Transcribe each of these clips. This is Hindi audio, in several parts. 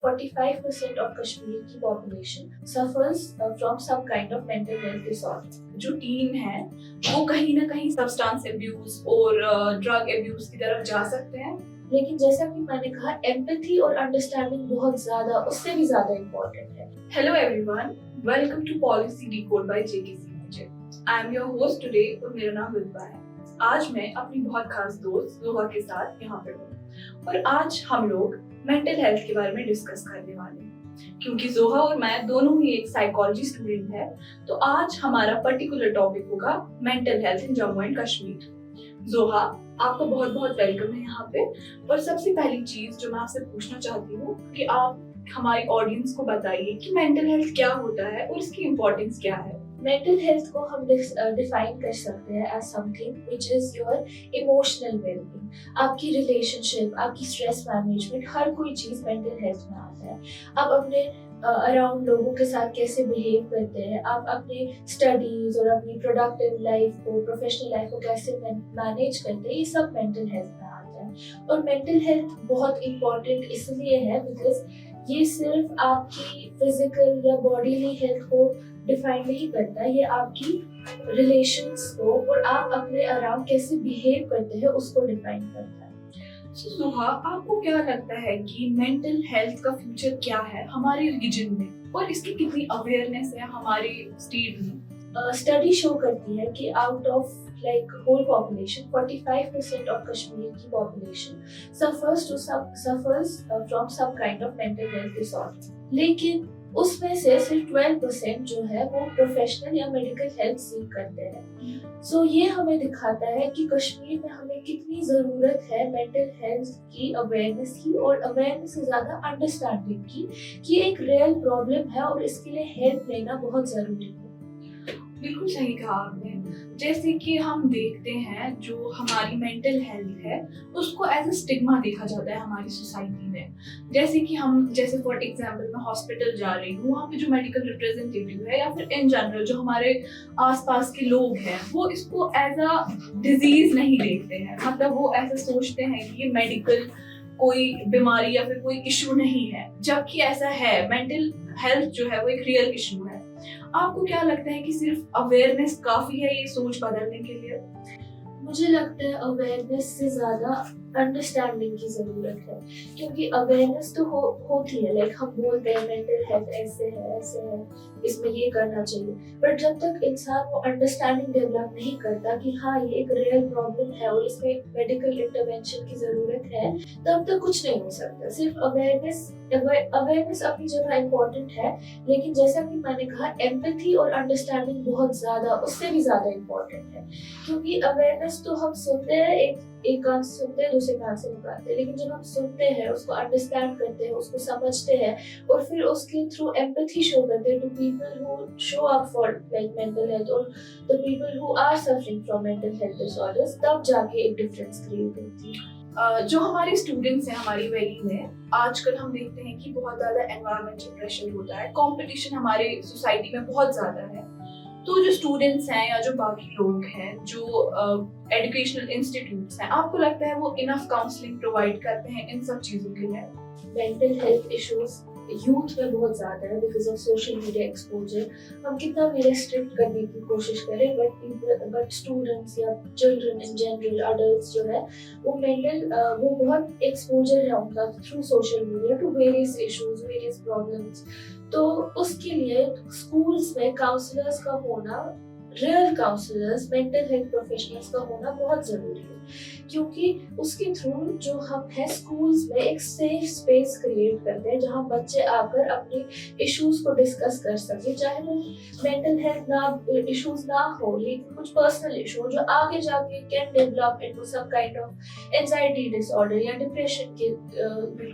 45% of Kashmir की population suffers from some kind of mental health disorder. जो टीन है वो कहीं ना कहीं सब्सटेंस एब्यूज और ड्रग एब्यूज की तरफ जा सकते हैं। लेकिन जैसा कि मैंने कहा, एम्पैथी और अंडरस्टैंडिंग बहुत ज्यादा, उससे भी ज्यादा इम्पोर्टेंट है। Hello everyone, welcome to policy decode by JKC मुझे। I am your host today और मेरा नाम विद्या है। आज मैं अपनी बहुत खास दोस्त जोहा के साथ यहाँ पे हूँ और आज हम लोग मेंटल हेल्थ के बारे में डिस्कस करने वाले हैं। क्योंकि जोहा और मैं दोनों ही एक साइकोलॉजी स्टूडेंट है, तो आज हमारा पर्टिकुलर टॉपिक होगा mental health in Jammu and Kashmir. जोहा, आपका बहुत बहुत वेलकम है यहाँ पे। और सबसे पहली चीज जो मैं आपसे पूछना चाहती हूँ कि आप हमारी ऑडियंस को बताइए कि मेंटल हेल्थ क्या होता है और इसकी इम्पोर्टेंस क्या है। मेंटल हेल्थ को हम डिफाइन कर सकते हैं as something which is your emotional wellbeing. आपकी रिलेशनशिप, आपकी स्ट्रेस मैनेजमेंट, हर कोई चीज मेंटल हेल्थ में आता है। आप अपने अराउंड लोगों के साथ कैसे बिहेव करते हैं, आप अपने स्टडीज और अपनी प्रोडक्टिव लाइफ को, प्रोफेशनल लाइफ को कैसे मैनेज करते हैं, ये सब मेंटल हेल्थ में आता है। और मेंटल हेल्थ बहुत इम्पोर्टेंट इसलिए है बिकॉज ये सिर्फ आपकी फिजिकल या बॉडीली हेल्थ को डिफाइन नहीं करता, ये आपकी रिलेशंस को और आप अपने अराउंड कैसे बिहेव करते हैं उसको डिफाइन करता है। सुहा, आपको क्या लगता है कि मेंटल हेल्थ का फ्यूचर क्या है हमारे रीजन में और इसकी कितनी अवेयरनेस है हमारे स्टेट में? स्टडी शो करती है कि out of like whole population 45% of Kashmir की population suffers from some kind of mental health disorder. लेकिन उसमें से सिर्फ 12% जो है वो प्रोफेशनल या मेडिकल हेल्प सीख करते हैं। सो ये हमें दिखाता है कि कश्मीर में हमें कितनी जरूरत है मेंटल हेल्थ की अवेयरनेस की, और अवेयरनेस से ज्यादा अंडरस्टैंडिंग की कि एक रियल प्रॉब्लम है और इसके लिए हेल्प लेना बहुत जरूरी है। बिल्कुल सही कहा आपने। जैसे कि हम देखते हैं जो हमारी मेंटल हेल्थ है उसको एज अ स्टिग्मा देखा जाता है हमारी सोसाइटी में। जैसे फॉर एग्जांपल मैं हॉस्पिटल जा रही हूँ, वहाँ पे जो मेडिकल रिप्रेजेंटेटिव है या फिर इन जनरल जो हमारे आसपास के लोग हैं वो इसको एज अ डिजीज नहीं देखते हैं। मतलब वो ऐसा सोचते हैं कि ये मेडिकल कोई बीमारी या फिर कोई इशू नहीं है, जबकि ऐसा है। मेंटल हेल्थ जो है वो एक रियल इशू है। आपको क्या लगता है कि सिर्फ अवेयरनेस काफी है ये सोच बदलने के लिए? मुझे लगता है अवेयरनेस से ज्यादा अंडरस्टैंडिंग की जरूरत है, क्योंकि अवेयरनेस तो होती है, लाइक हम बोलते हैं मेंटल हेल्थ ऐसे है, इसमें ये करना चाहिए, बट जब तक इंसान वो अंडरस्टैंडिंग डेवलप नहीं करता कि हाँ ये एक रियल प्रॉब्लम है और इसमें मेडिकल इंटरवेंशन की जरूरत है, तब तक कुछ नहीं हो सकता। सिर्फ अवेयरनेस अपनी जगह इम्पोर्टेंट है, लेकिन जैसा कि मैंने कहा, एम्पैथी और अंडरस्टैंडिंग बहुत ज्यादा, उससे भी ज्यादा इम्पोर्टेंट है। क्योंकि अवेयरनेस तो हम सुनते हैं, एक कान से सुनते हैं, दूसरे कान से निकालते हैं, लेकिन जब हम सुनते हैं, उसको अंडरस्टैंड करते हैं, उसको समझते हैं और फिर उसके थ्रू एम्पैथी शो करते हैं to people who show up for like mental health और the people who are suffering from mental health disorders, तब जाके एक डिफरेंस क्रिएट होती है। जो हमारे स्टूडेंट्स हैं हमारी वैली में, आजकल हम देखते हैं कि बहुत ज्यादा एनवायरमेंटल प्रेशर होता है, कंपटीशन हमारे सोसाइटी में बहुत ज्यादा है। तो जो स्टूडेंट्स हैं या जो बाकी लोग हैं जो एजुकेशनल इंस्टीट्यूट्स हैं, आपको लगता है वो इनफ काउंसलिंग प्रोवाइड करते हैं इन सब चीजों के लिए? मेंटल हेल्थ इश्यूज यूथ में बहुत ज्यादा है because of social media exposure. हम कितना भी रेस्ट्रिक्ट करने की कोशिश करें, बट स्टूडेंट्स या चिल्ड्रन इन जनरल, अडल्ट्स जो है वो बहुत एक्सपोजर है उनका through social media to various issues, various problems. तो उसके लिए स्कूल्स में काउंसलर्स का होना, real counsellors, mental health professionals का होना बहुत जरूरी है, क्योंकि उसके थ्रू जो हम है स्कूल्स में एक सेफ स्पेस क्रिएट करते हैं जहां बच्चे आकर अपने इश्यूज को डिस्कस कर सके, चाहे वो मेंटल हेल्थ इश्यूज ना हो, लेकिन कुछ पर्सनल इशू जो आगे जाके can develop into some kind of anxiety disorder या डिप्रेशन के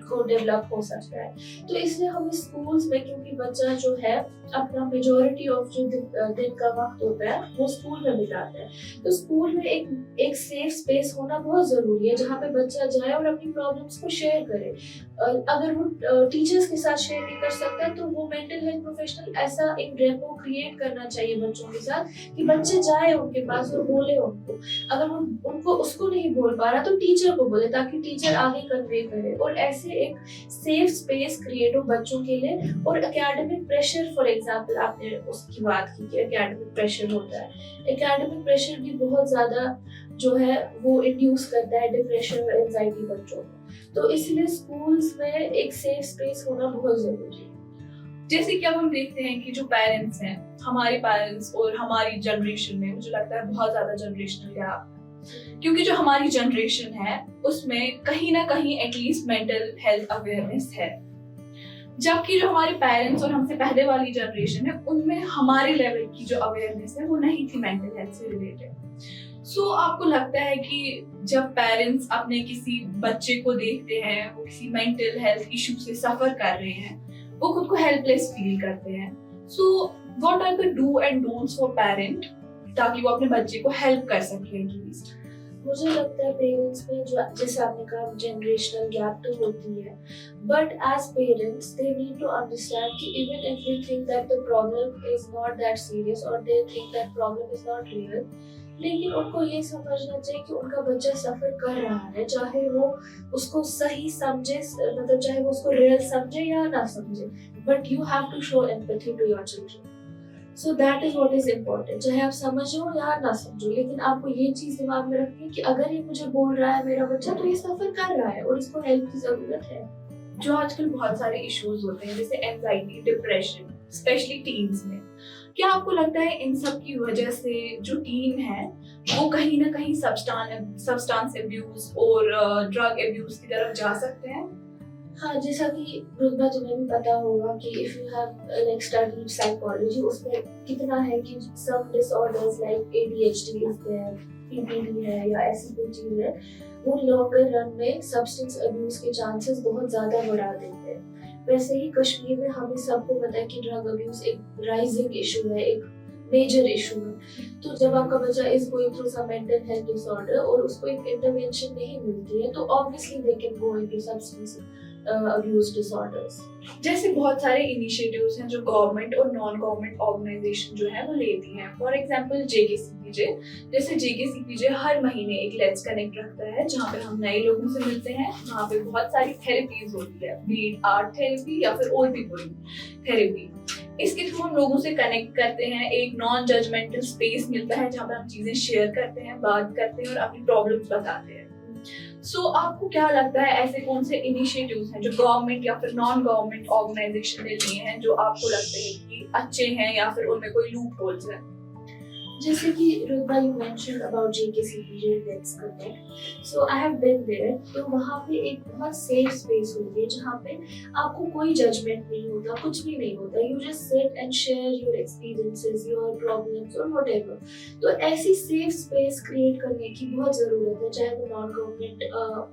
को डेवलप हो सकता है। तो इसलिए हमें स्कूल्स में, क्योंकि बच्चा जो है अपना मेजॉरिटी ऑफ जो दिन का वक्त होता है वो स्कूल में बिताता है, तो स्कूल में एक सेफ स्पेस होना बहुत ज़रूरी है, जहाँ पे बच्चा जाए और अपनी प्रॉब्लम्स को शेयर करे। अगर वो टीचर्स के साथ शेयर नहीं कर सकता, तो वो मेंटल हेल्थ प्रोफेशनल ऐसा एक रेपो क्रिएट करना चाहिए बच्चों के साथ कि बच्चे जाए उनके पास और बोले उनको। अगर वो उनको उसको नहीं बोल पा रहा तो टीचर को बोले, ताकि टीचर आगे कन्वे करे, और ऐसे एक सेफ स्पेस क्रिएट हो बच्चों के लिए। और एकेडमिक प्रेशर, फॉर एग्जांपल आपने उसकी बात की कि एकेडमिक प्रेशर होता है, एकेडमिक प्रेशर भी बहुत ज़्यादा जो है वो इंड्यूस करता है डिप्रेशन और एंजाइटी बच्चों में। तो इसलिए स्कूल्स में एक सेफ स्पेस होना बहुत जरूरी है। जैसे कि अब हम देखते हैं कि जो पेरेंट्स हैं, हमारे पेरेंट्स और हमारी जनरेशन में, मुझे लगता है बहुत ज्यादा जनरेशनल गैप, क्योंकि जो हमारी जनरेशन है उसमें कहीं ना कहीं एटलीस्ट मेंटल हेल्थ अवेयरनेस है, जबकि जो हमारे पेरेंट्स और हमसे पहले वाली जनरेशन है उनमें हमारे लेवल की जो अवेयरनेस है वो नहीं थी मेंटल हेल्थ से रिलेटेड। सो आपको लगता है कि जब पेरेंट्स अपने किसी बच्चे को देखते हैं वो किसी मेंटल हेल्थ इशू से सफर कर रहे हैं, वो खुद को हेल्पलेस फील करते हैं, so what are the do and don'ts for parent ताकि वो अपने बच्चे को हेल्प कर सके एटलीस्ट? मुझे लगता है पेरेंट्स में जो, जैसे आपने कहा, जनरेशनल गैप तो होती है, but as parents they need to understand कि even if they think that the problem is not that serious और they think that problem is not real, लेकिन उनको ये समझना चाहिए कि उनका बच्चा सफर कर रहा है, चाहे वो उसको सही समझे, मतलब चाहे वो उसको रियल समझे या ना समझे, but you have to show empathy to your children. So that is what is important, चाहे आप समझो या ना समझो, लेकिन आपको ये चीज दिमाग में रखनी है कि अगर ये मुझे बोल रहा है मेरा बच्चा, तो ये सफर कर रहा है और इसको हेल्प की जरूरत है। जो आजकल बहुत सारे इश्यूज होते हैं जैसे एंजाइटी, डिप्रेशन, स्पेशली टीन्स में, क्या आपको लगता है इन सब की वजह से जो टीन है वो कहीं ना कहीं सब्सटेंस अब्यूज और ड्रग अब्यूज की तरफ जा सकते हैं? हाँ, जैसा कि रुतबा तुम्हें भी पता होगा कि if you have like studied psychology, उसमें कितना है कि some disorders like ADHD is there, PPD है या ऐसी कोई चीज है, वो लॉन्गर रन में सब्सटेंस अब्यूज के चांसेस बहुत ज्यादा बढ़ा देते हैं। वैसे ही कश्मीर में हमें सबको पता है कि ड्रग अब्यूज एक राइजिंग इशू है, एक मेजर इशू है। तो जब आपका बच्चा is going through some mental health disorder और उसको एक इंटरवेंशन नहीं मिलती है, तो obviously they can go into substance abuse disorders. जैसे बहुत सारे इनिशिएटिव्स हैं जो गवर्नमेंट और नॉन गवर्नमेंट ऑर्गेनाइजेशन जो है वो लेती हैं। फॉर एग्जांपल जेकेसीपीजे, जैसे जेकेसीपीजे हर महीने एक लेट्स कनेक्ट रखता है जहाँ पे हम नए लोगों से मिलते हैं, वहाँ पे बहुत सारी थेरेपीज होती है, बी इट आर्ट थेरेपी या फिर और भी कोई थेरेपी। इसके थ्रू हम लोगों से कनेक्ट करते हैं, एक नॉन जजमेंटल स्पेस मिलता है जहाँ पे हम चीजें शेयर करते हैं, बात करते हैं और अपनी प्रॉब्लम्स बताते हैं। सो आपको क्या लगता है ऐसे कौन से इनिशिएटिव्स हैं जो गवर्नमेंट या फिर नॉन गवर्नमेंट ऑर्गेनाइजेशन ने लिए हैं जो आपको लगते हैं कि अच्छे हैं या फिर उनमें कोई लूप होल्स हैं? जैसे कि रुतबा यू मेंशन्ड अबाउट जेकेसीपीजे let's connect, so I have been there. तो वहाँ पे एक बहुत सेफ स्पेस होती है जहाँ पे आपको कोई जजमेंट नहीं होता, कुछ भी नहीं होता, you just sit and share your experiences, your problems और व्हाटएवर। तो ऐसी सेफ स्पेस क्रिएट करने की बहुत जरूरत है, चाहे वो नॉन गवर्नमेंट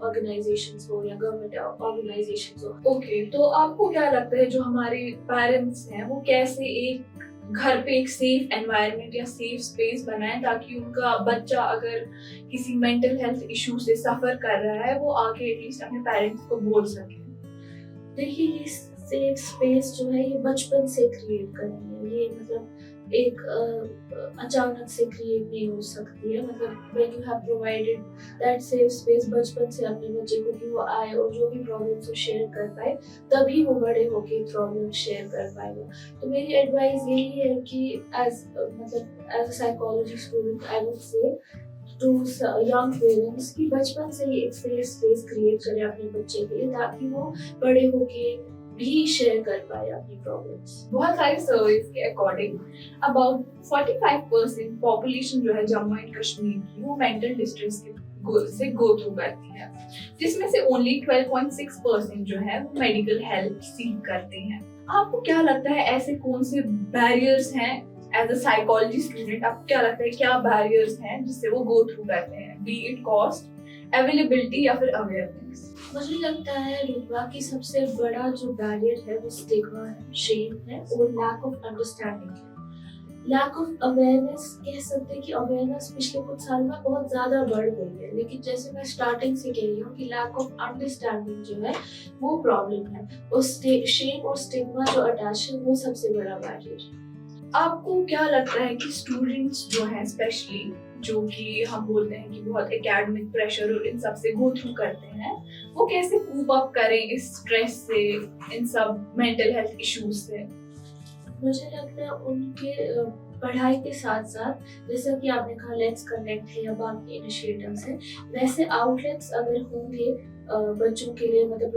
ऑर्गेनाइजेशंस हो या गवर्नमेंट ऑर्गेनाइजेशंस हो। ओके, तो आपको क्या लगता है जो हमारे पेरेंट्स हैं वो कैसे एक घर पे एक सेफ एनवायरनमेंट या सेफ स्पेस बनाए ताकि उनका बच्चा अगर किसी मेंटल हेल्थ इशू से सफर कर रहा है वो आके एटलीस्ट अपने पेरेंट्स को बोल सके? देखिए, ये सेफ स्पेस जो है ये बचपन से क्रिएट करनी है, ये मतलब एक अचानक से क्रिएट नहीं हो सकती है। मतलब when you have provided that safe space बचपन से अपने बच्चे को कि वो आए और जो भी प्रॉब्लम्स वो शेयर कर पाए, तभी वो बड़े होके प्रॉब्लम शेयर कर पाएगा। तो मेरी एडवाइस यही है कि as a psychology student I would say to young parents कि बचपन से ही एक सेफ स्पेस क्रिएट करें अपने बच्चे के लिए, ताकि वो बड़े होके भी शेयर कर पाए अपनी प्रॉब्लम्स। बहुत सारे सर्वेज के अकॉर्डिंग अबाउट 45% पॉपुलेशन जो है जम्मू एंड कश्मीर की वो मेंटल डिस्ट्रेस से गो थ्रू करती है, जिसमें से ओनली 12.6% जो है वो मेडिकल हेल्प सीक करते हैं। आपको क्या लगता है ऐसे कौन से बैरियर्स हैं एज अ साइकोलॉजी स्टूडेंट, आपको क्या लगता है क्या बैरियर्स हैं जिससे वो गो थ्रू करते हैं, बी इट कॉस्ट, अवेलेबिलिटी या फिर अवेयरनेस? मुझे लगता है रुतबा की सबसे बड़ा जो बैरियर है वो स्टिग्मा है, शेम है और लैक ऑफ अंडरस्टैंडिंग है। लैक ऑफ अवेयरनेस कह सकते हैं कि अवेयरनेस पिछले कुछ साल में बहुत ज़्यादा बढ़ गई है, लेकिन जैसे मैं स्टार्टिंग से कह रही हूँ कि लैक ऑफ अंडरस्टैंडिंग जो है वो प्रॉब्लम है, और शेम और स्टिग्मा जो अटैच है वो सबसे बड़ा बैरियर है। आपको क्या लगता है कि स्टूडेंट्स जो हैं स्पेशली, जो कि हम बोलते हैं कि बहुत एकेडमिक प्रेशर और इन सब से गो थ्रू करते हैं, वो कैसे कूप अप करें इस स्ट्रेस से, इन सब मेंटल हेल्थ इश्यूज से? मुझे लगता है उनके पढ़ाई के साथ साथ, जैसा कि आपने कहा लेट्स कनेक्ट है या बाकी इनिशिएटिव्स हैं, वैसे आउटलेट्स अगर होंगे बच्चों के लिए, मतलब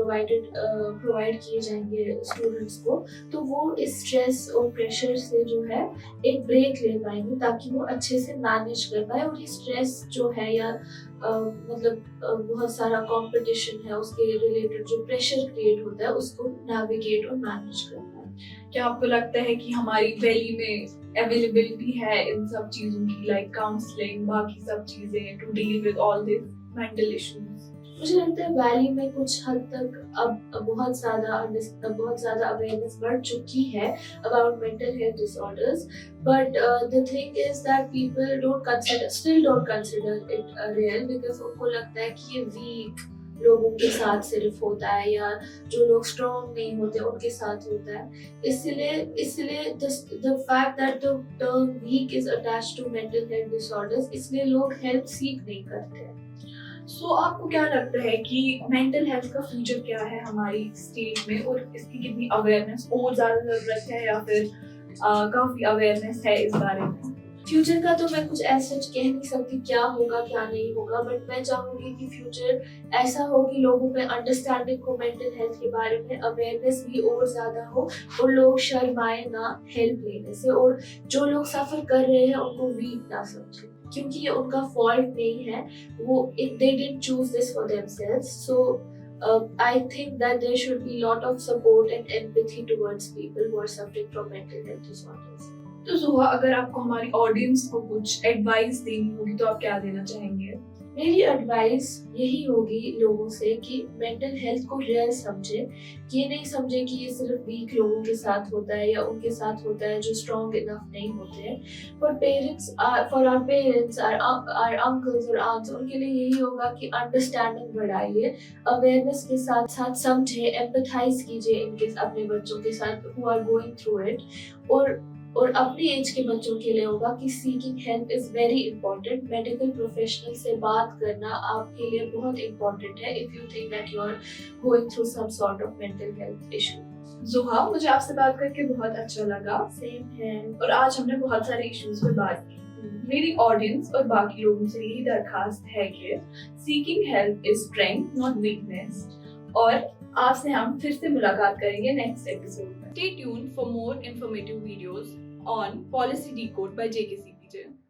प्रोवाइड किए जाएंगे स्टूडेंट्स को, तो वो इस स्ट्रेस और प्रेशर से जो है एक ब्रेक ले पाएंगे, ताकि वो अच्छे से मैनेज कर पाए, और ये स्ट्रेस जो है या बहुत सारा कंपटीशन है उसके रिलेटेड जो प्रेशर क्रिएट होता है उसको नेविगेट और मैनेज कर पाए। क्या आपको लगता है कि हमारी वैली में अवेलेबिलिटी है इन सब चीजों की, लाइक काउंसलिंग, बाकी सब चीजें to deal with all this mental issues? मुझे लगता है वैली में कुछ हद तक अब बहुत ज़्यादा अवेयरनेस बढ़ चुकी है about mental health disorders, but the thing is that people don't consider it real, because उनको लगता है कि ये वीक लोगों के साथ सिर्फ होता है, या जो लोग स्ट्रॉन्ग नहीं होते उनके साथ होता है। इसलिए the fact that the term weak is attached to mental health disorders, इसलिए लोग हेल्प सीख नहीं करते हैं। सो आपको क्या लगता है कि मेंटल हेल्थ का फ्यूचर क्या है हमारी स्टेट में, और इसकी कितनी अवेयरनेस और ज्यादा जरूरत है, या फिर काफी अवेयरनेस है इस बारे में? फ्यूचर का तो मैं कुछ ऐसा कह नहीं सकती क्या होगा क्या नहीं होगा, बट मैं चाहूंगी कि फ्यूचर ऐसा हो कि लोगों में अंडरस्टैंडिंग हो मेंटल हेल्थ के बारे में, अवेयरनेस भी और ज्यादा हो, और लोग शर्माए ना हेल्प लेने से, और जो लोग सफर कर रहे हैं उनको वीक ना समझे, क्योंकि ये उनका फॉल्ट नहीं है, वो they didn't choose this for themselves. So I think that there should be lot of support and empathy towards people who are suffering from mental health disorders. तो जुहा, अगर आपको हमारी ऑडियंस को कुछ एडवाइस देनी होगी तो आप क्या देना चाहेंगे? मेरी एडवाइस यही होगी लोगों से कि मेंटल हेल्थ को रियल समझे, ये नहीं समझे कि ये सिर्फ वीक लोगों के साथ होता है या उनके साथ होता है जो स्ट्रॉन्ग इनफ नहीं होते हैं। For our parents, our uncles और आंट्स, उनके लिए यही होगा कि अंडरस्टैंडिंग बढ़ाइए, अवेयरनेस के साथ साथ समझे, एम्पैथाइज कीजिए इनके अपने बच्चों के साथ who are going through it, और अपने एज के बच्चों के लिए होगा कि seeking help is very important. Medical professional से बात करना आपके लिए बहुत इंपॉर्टेंट है if you think that you are going through some sort of mental health issue. जुहा, मुझे आपसे बात करके बहुत अच्छा लगा। सेम है। और आज हमने बहुत सारे इश्यूज पे बात की। मेरी ऑडियंस और बाकी लोगों से यही दरखास्त है कि seeking help is strength not weakness, और आपसे हम फिर से मुलाकात करेंगे नेक्स्ट एपिसोड में। Stay tuned for more informative videos on Policy Decode by JKCPJ.